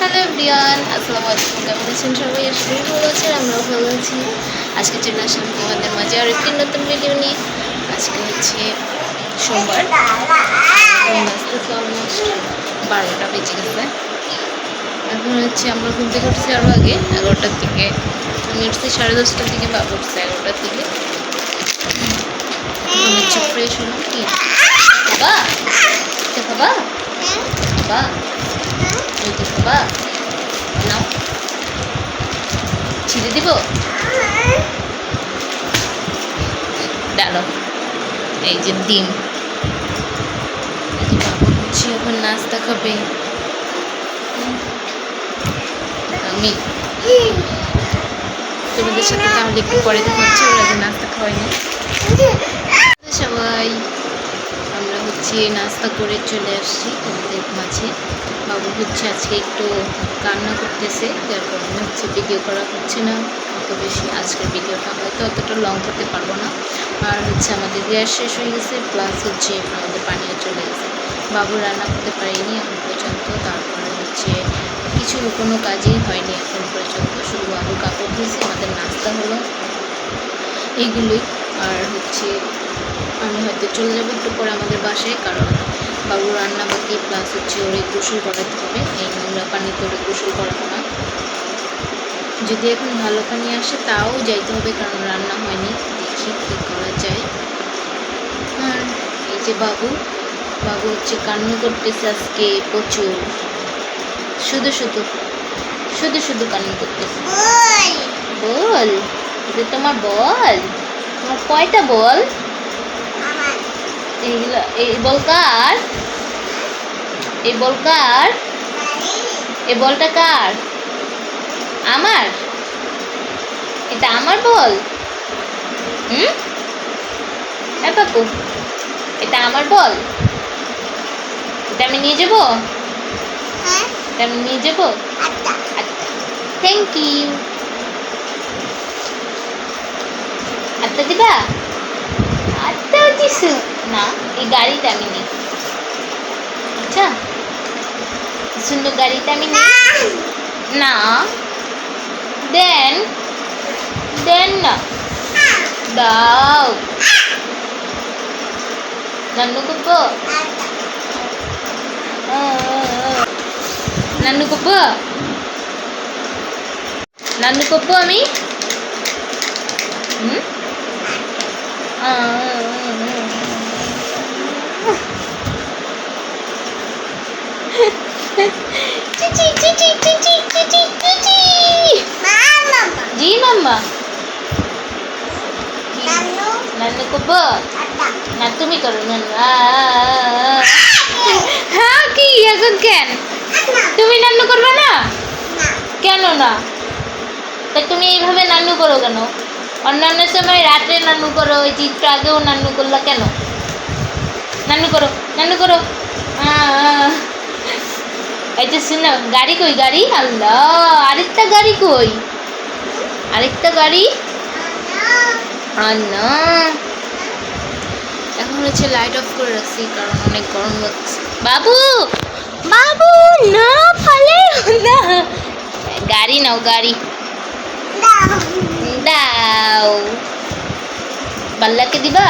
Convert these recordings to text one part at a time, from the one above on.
Hello everyone, আসসালামু আলাইকুম। কেমন আছেন সবাই? আশা করি ভালো আছেন, আমরাও ভালো আছি। আজকে চলে আসলাম তোমাদের মাঝে আর একটি নতুন ভিডিও নিয়ে। আজকে হচ্ছে সোমবার, বাজতেছে অলমোস্ট 12টা বেজে গেছে। এখন হচ্ছে আমরা ঘুম থেকে উঠছি আরও আগে, 11টার দিকে। আমি উঠছি 10:30টার দিকে, বাবা উঠছে 11টার দিকে। এখন হচ্ছে ফ্রেশ হলাম। কি বাবা বাবা বাবা বাবা নাও, ছিঁড়ে দিব ডালো। এই যে ডিম, এই যে বাবা হচ্ছে এখন নাস্তা খাবে। আমি তোমাদের সাথে তাহলে একটু পরে দেখা হচ্ছে, ওরা যে নাস্তা খাওয়াইনি সবাই। আমরা হচ্ছে নাস্তা করে চলে আসছি তোমাদের মাঝে। বাবু হচ্ছে আজকে একটু কান্না করতেছে, যার কারণে হচ্ছে ভিডিও করা হচ্ছে না অত বেশি। আজকের ভিডিওটা হয়তো অতটা লং করতে পারবো না। আর হচ্ছে আমাদের গ্যাস শেষ হয়ে গেছে, প্লাস হচ্ছে আমাদের পানিও চলে গেছে। বাবু রান্না করতে পারিনি এখন পর্যন্ত। তারপরে হচ্ছে কোনো কাজই হয়নি এখন পর্যন্ত, শুধু বাবু কাপড় ধুয়েছে, আমাদের নাস্তা হলো, এইগুলোই। আর হচ্ছে আমি হয়তো চলে যাবো একটু পরে আমাদের বাসায়, কারণ বাবু রান্না বাকি, প্লাস হচ্ছে ওরে গোসল করাতে হবে। এই নোংরা পানিতে ওরে গোসল করাবো না। যদি এখন ভালো পানি আসে তাও যাইতে হবে, কারণ রান্না হয়নি। দেখি কী করা যায়। আর এই যে বাবু হচ্ছে কান্না করতেছে আজকে প্রচুর, শুধু শুধু শুধু শুধু কান্না করতেছে। বল, এটা তোমার বল? তোমার কয়টা বল? এইগুলো, এই বল কার? এই বল কার? এই বলটা কার? আমার? এটা আমার বল? হ্যাঁ পাপু, এটা আমার বল? এটা আমি নিয়ে যাবো? এটা আমি নিয়ে যাবো? আচ্ছা, থ্যাংক ইউ। আচ্ছা দিবা? আচ্ছা দিছু না, এই গাড়িটা আমি নিই। আচ্ছা, সুন্দর গাড়িটা আমি নিই না। দেন দেন না, দাও। নান্নু কুপ্পো, নান্নু কুপ্পো, নান্নু কুপ্পো আমি চিচি চিচি চিচি চিচি চিচি। জি মাম্মা, নান্নু কুপ্পো না, তুমি করো নান্নু। হ্যাঁ কি এখন কেন তুমি নান্নু করবে না? কেন না? তা তুমি এইভাবে নান্নু করো কেন? অন্যান্য সময় রাত্রে নান্নু করো, ওই চিত্র আগেও নান্নু করলা কেন? নান্নু করো, নান্নু করো। এই যে শুনো, গাড়ি কই? গাড়ি, আল্লাহ, আরেকটা গাড়ি কই? আরেকটা গাড়ি না। এখন হচ্ছে লাইট অফ করে রাখছি, কারণ অনেক গরম লাগছে। বাবু বাবু না, ফালে না। গাড়ি নাও, গাড়ি দাও। বাল্লাকে দিবা?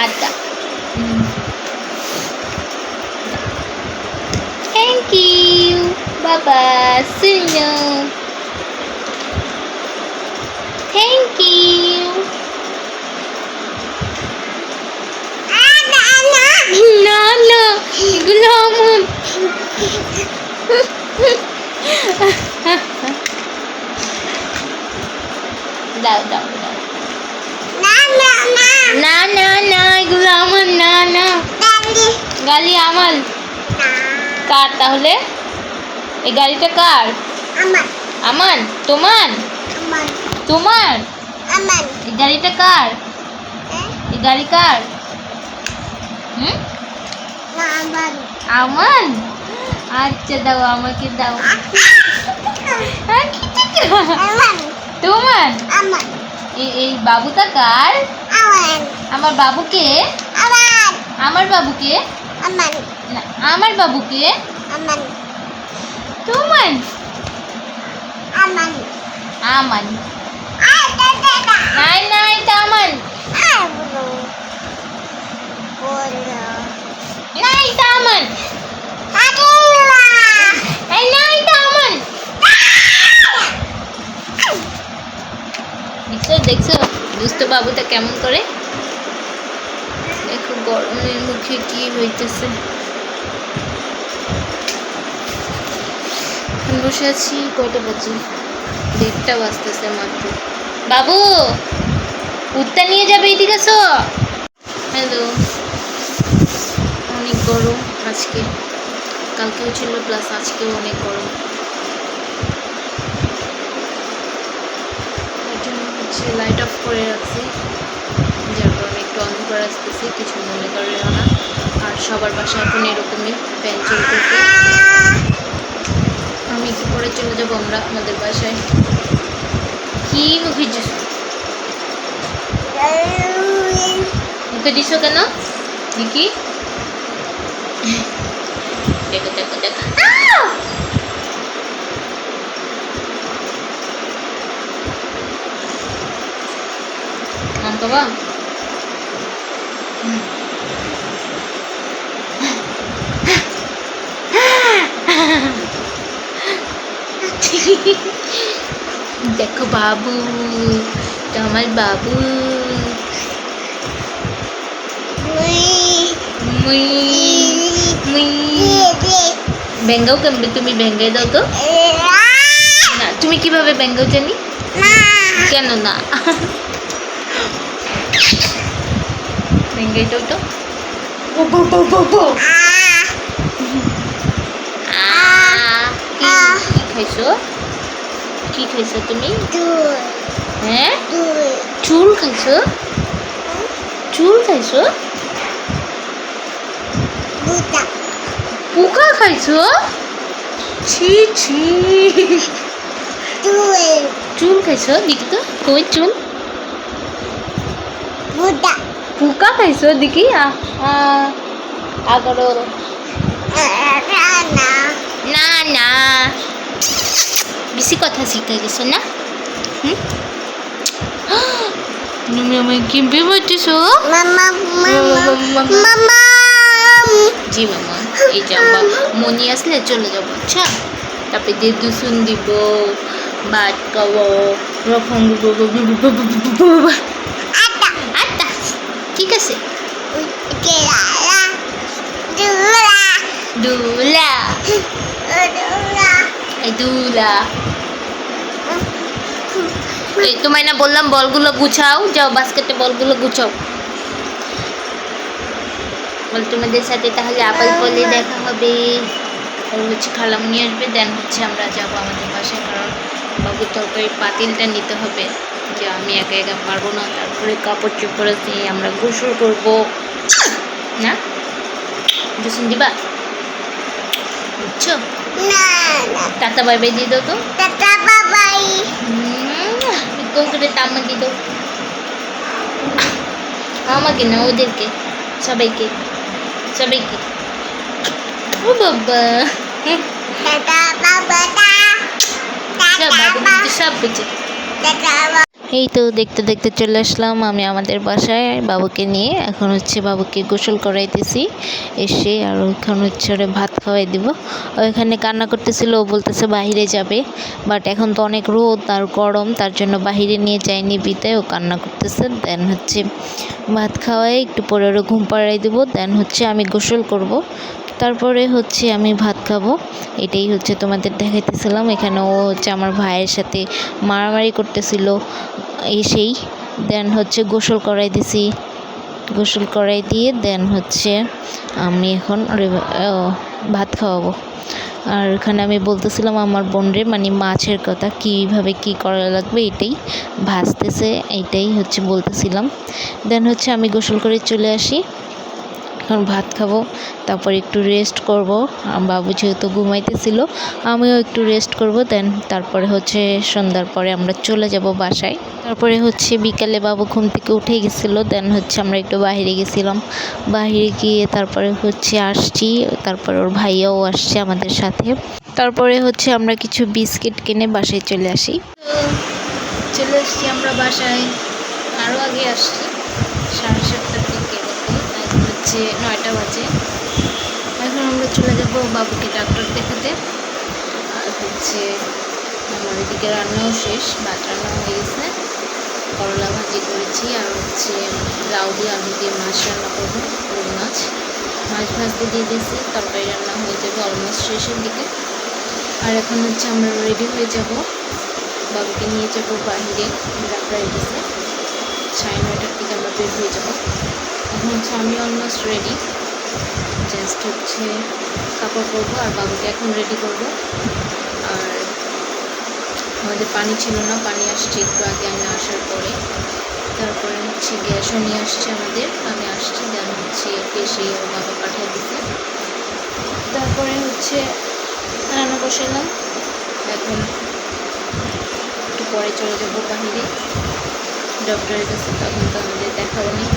আচ্ছা, থ্যাংক ইউ বাবা, শুনো, থ্যাংক ইউ। না না, এগুলো আমার। দাও দাও দাও। না না না, এগুলো আমার। না না, গাড়ি আমার। কার তাহলে? এই গাড়িটা কার? আমার। তোমার? তোমার? এই গাড়িটা কার? এই গাড়ি কার? আমার। আচ্ছা দাও, আমাকে দাও। তোমার? এই বাবুটা কার? আমার বাবুকে? আমার বাবুকে? না, আমার বাবুকে। তোমার Aman. Aman. Night night Aman. Night Aman. Night Aman. দেখছো দুষ্ট বাবুটা কেমন করে, দেখো গরমের মুখে কি হইতেছে। বসে আছি, কয়টা বাজে? 1:30 বাজতেছে মাত্র। বাবু উত্তা নিয়ে যাবে, এদিকে আসো। হ্যালো, অনেক গরম আজকে, কালকেও ছিল প্লাস আজকেও অনেক গরম। এর জন্য হচ্ছে লাইট অফ করে রাখছি, যার কারণে একটু অন্ধকার আসতেছে, কিছু মনে করেও না। আর সবার বাসায় এখন এরকমই ফ্যান চলতেছে। আমি একটু পরে চলে যাবো আমরা আমাদের বাসায়। কি মুখে দিছো কেন দেখি? দেখো দেখো দেখো, বাবা দেখো বাবু, এটা আমার বাবু। বেঙ্গাও কেমবে? তুমি বেঙ্গাই দাও তো না। তুমি কিভাবে বেঙ্গাও জানি? কেন না? বেঙ্গাই দাও তো। কি খাইছো? কি খাইছো তুমি? হ্যাঁ, চুল খাইছো? চুল খাইছো? পোকা খাইছো? ছি ছি, চুল খাইছো? দেখি তো কই চুল? পোকা খাইছো দেখি। আগরো না না, বেশি কথা শিখে গেছো না? তুমি আমায় কিনবে বলতেছো? জি মামা, এই যাবো, মনি আসলে চলে যাবো। আচ্ছা, তারপরে দিয়ে দুসুন দিব, ভাত খাবো, রকম আচ্ছা ঠিক আছে। দুলা দুলা, এই তোমায় না বললাম বলগুলো গুছাও, যাও বাস্কেটে বলগুলো গুছাও। বল তোমাদের সাথে তাহলে আপাল বলে দেখা হবে। আর হচ্ছে খালামুনি আসবে, দেন হচ্ছে আমরা যাবো আমাদের বাসায়, কারণ বাবুর তরকারি পাতিলটা নিতে হবে, যে আমি একা একা পারবো না। তারপরে কাপড় চোপড় আছে, আমরা গোসল করবো না। গোসল দিবা বুঝছো? টাটা বাই বাই দিয়ে দাও তো। টাটা বাই বাই, কোন করে টাম্মা দিয়ে দাও। আমাকে না, ওদেরকে, সবাইকে সবাইকে। ও বাবা, সব বুঝে। এই তো দেখতে দেখতে চলে আসলাম আমি আমাদের বাসায় বাবুকে নিয়ে। এখন হচ্ছে বাবুকে গোসল করাইতেছি এসে, আর ওইখানে হচ্ছে ওরে ভাত খাওয়াই দিব। ওইখানে কান্না করতেছিল, ও বলতেছে বাহিরে যাবে, বাট এখন তো অনেক রোদ আর গরম, তার জন্য বাহিরে নিয়ে যায়নি, বিতে ও কান্না করতেছে। দেন হচ্ছে ভাত খাওয়াই একটু পরে ওরে ঘুম পাড়াই দেবো, দেন হচ্ছে আমি গোসল করব, তারপরে হচ্ছে আমি ভাত খাবো। এটাই হচ্ছে তোমাদের দেখাইতেছিলাম। এখানে ও হচ্ছে আমার ভাইয়ের সাথে মারামারি করতেছিল এসেই, দেন হচ্ছে গোসল করাই দিছি, গোসল করাই দিয়ে দেন হচ্ছে আমি এখন ভাত খাওয়াবো। আর এখানে আমি বলতেছিলাম আমার বোনরে, মানে মাছের কথা, কীভাবে কি করা লাগবে এটাই ভাজতেছে, এইটাই হচ্ছে বলতেছিলাম। দেন হচ্ছে আমি গোসল করে চলে আসি, এখন ভাত খাবো, তারপর একটু রেস্ট করব। বাবু যেহেতু ঘুমাইতেছিল, আমিও একটু রেস্ট করব। দেন তারপরে হচ্ছে সন্ধ্যার পরে আমরা চলে যাব বাসায়। তারপরে হচ্ছে বিকালে বাবু ঘুম থেকে উঠে গেছিলো, দেন হচ্ছে আমরা একটু বাইরে গেছিলাম, বাইরে গিয়ে তারপরে হচ্ছে আসছি, তারপর ওর ভাইয়াও আসছে আমাদের সাথে। তারপরে হচ্ছে আমরা কিছু বিস্কিট কিনে বাসায় চলে আসি। তো চলে আসছি আমরা বাসায়, আরও আগে আসছি 7:30টার দিকে এরকম, এখন হচ্ছে 9টা বাজে। এখন আমরা চলে যাব বাবুকে ডাক্তার দেখাতে। আর হচ্ছে আমার এদিকে রান্নাও শেষ, ভাত রান্না হয়ে গেছে, করলা ভাজি করেছি, আর হচ্ছে লাউ দিয়ে আলু দিয়ে মাছ রান্না করবো, রুই মাছ ভাজতে দিয়ে দিয়েছি, তরকারি রান্না হয়ে যাবে অলমোস্ট শেষের দিকে। আর এখন হচ্ছে আমরা রেডি হয়ে যাব, বাবুকে নিয়ে যাবো বাইরে, ডাক্তার এসেছে 9:30টার দিকে আমরা বের হয়ে যাব। এখন হচ্ছে আমি অলমোস্ট রেডি, জাস্ট হচ্ছে কাপড় পরবো আর বাবুকে এখন রেডি করব। আর আমাদের পানি ছিল না, পানি আসছে একটু আগে আমি আসার পরে। তারপরে হচ্ছে গ্যাসও নিয়ে আসছে আমাদের, আমি আসছি, দেন হচ্ছে এসে ওর বাবা পাঠিয়ে দিছে। তারপরে হচ্ছে রান্না বসালাম, এখন একটু পরে চলে যাবো বাহিরে ডক্টরের কাছে, তখন তো আমাদের দেখাও নেই।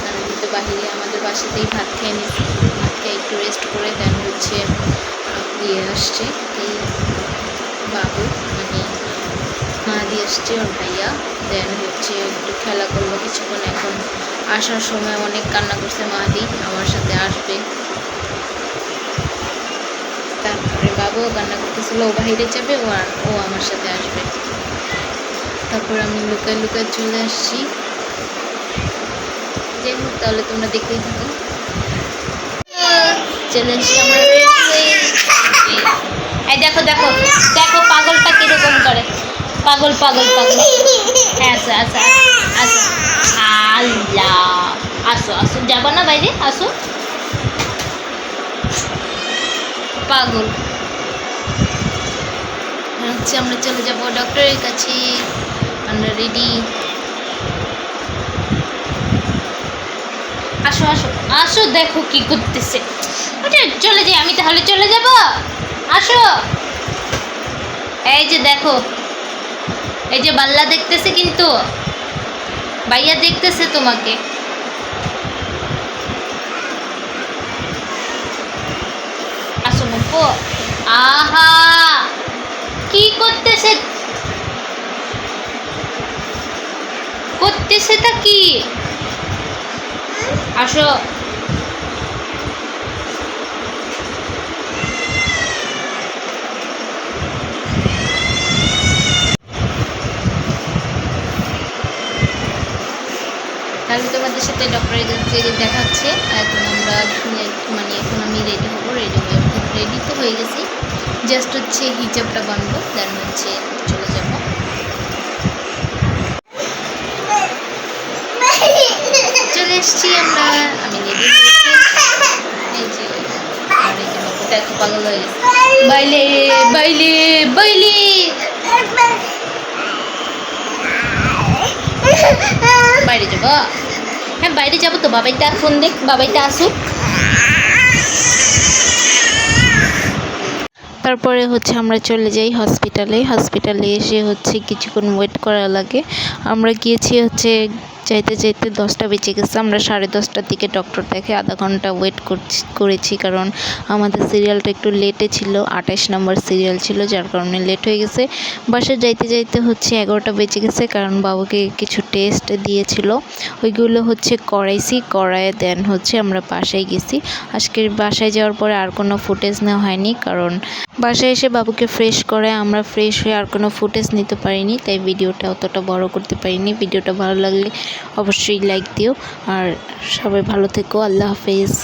আমি তো বাহিরে আমাদের বাসাতেই ভাত খেয়ে নিয়েছি, ভাত খেয়ে একটু রেস্ট করে দেন হচ্ছে দিয়ে আসছে এই বাবু, মানে মা দিয়ে আসছে ওর ভাইয়া, দেন হচ্ছে একটু খেলা করলো কিছুক্ষণ। এখন আসার সময় অনেক কান্না করছে, মা দি আমার সাথে আসবে। তারপরে বাবুও কান্না করতেছিল, ও বাইরে যাবে, ও আমার সাথে আসবে। তারপর আমি লুকায় লুকায় চলে আসছি। যাই হোক, তাহলে তোমরা দেখতেই থাকো। চলে আসছি আমরা, এই দেখো দেখো দেখো পাগলটা কিরকম করে, পাগল পাগল পাগল। আসো আসো আসো, আল্লাহ, আসো আসো, যাবো না বাইরে, আসো পাগল। হচ্ছে আমরা চলে যাব ডক্টরের কাছে, আমরা রেডি। আসো আসো আসো, দেখো কি করতেছে, চলে যাই আমি, তাহলে চলে যাব, আসো। এই যে দেখো, এই যে বাল্লা দেখতেছে, কিন্তু ভাইয়া দেখতেছে তোমাকে। আসো মুপো, আহা কি করতেছে, তা কি, আসো। তাহলে তোমাদের সাথে ডক্টরের কাছে দেখাচ্ছে। এখন আমরা মানে এখন আমি রেডি হবো, রেডি তো হয়ে গেছি, জাস্ট হচ্ছে হিজাবটা বানবো, দেন হচ্ছে চলে যাব। চলে এসছি আমরা, আমি রেডি হয়েছি, এই যে আর এই যে দেখো পাগল হয়ে গেছে, বাইলে বাইলে বাইলে। বাইরে যাবো, হ্যাঁ বাইরে যাবো তো, বাবাইটা ফোন দেখ, বাবাইটা আসুক। তারপরে হচ্ছে আমরা চলে যাই হসপিটালে এসে হচ্ছে কিছুক্ষণ ওয়েট করা লাগে। আমরা গিয়েছি হচ্ছে যাইতে যাইতে 10টা বেজে গেছে, আমরা 10:30টার দিকে ডক্টর দেখে আধা ঘন্টা ওয়েট করেছি, কারণ আমাদের সিরিয়ালটা একটু লেটে ছিল, 28 নম্বর সিরিয়াল ছিল, যার কারণে লেট হয়ে গেছে। বাসায় যাইতে যাইতে হচ্ছে 11টা বেজে গেছে, কারণ বাবুকে কিছু টেস্ট দিয়েছিল, ওইগুলো হচ্ছে করায় দেন হচ্ছে আমরা বাসায় গেছি। আজকের বাসায় যাওয়ার পরে আর কোনো ফুটেজ নেওয়া হয়নি, কারণ বাসায় এসে বাবুকে ফ্রেশ করে আমরা ফ্রেশ হয়ে আর কোনো ফুটেজ নিতে পারিনি, তাই ভিডিওটা অতটা বড় করতে পারিনি। ভিডিওটা ভালো লাগলে অবশ্যই লাইক দিও, আর সবাই ভালো থেকো, আল্লাহ হাফেজ।